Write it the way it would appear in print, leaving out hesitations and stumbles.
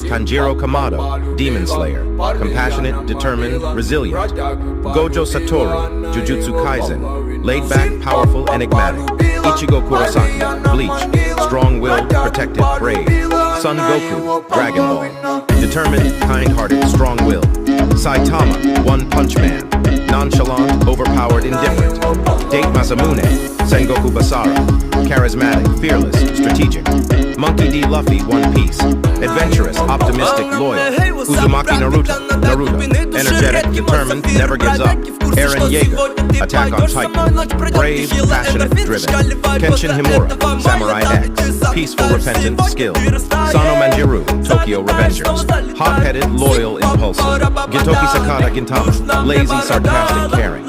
Tanjiro Kamado, Demon Slayer, compassionate, determined, resilient. Gojo Satoru, Jujutsu Kaisen, laid back, powerful, enigmatic. Ichigo Kurosaki, Bleach, strong-willed, protected, brave. Son Goku, Dragon Ball, determined, kind-hearted, strong-willed. Saitama, One Punch Man, nonchalant, overpowered, indifferent. Date Masamune, Sengoku Basara, charismatic, fearless, strategic. Monkey D. Luffy, One Piece, adventurous, optimistic, loyal. Uzumaki Naruto, energetic, determined, never gives up. Eren Yeager, Attack on Titan, brave, passionate, driven. Kenshin Himura, Samurai X, peaceful, repentant, skilled. Sano Manjiru, Tokyo Revengers, hot-headed, loyal, impulsive. Gintoki Sakata Gintama, lazy, sarcastic, caring.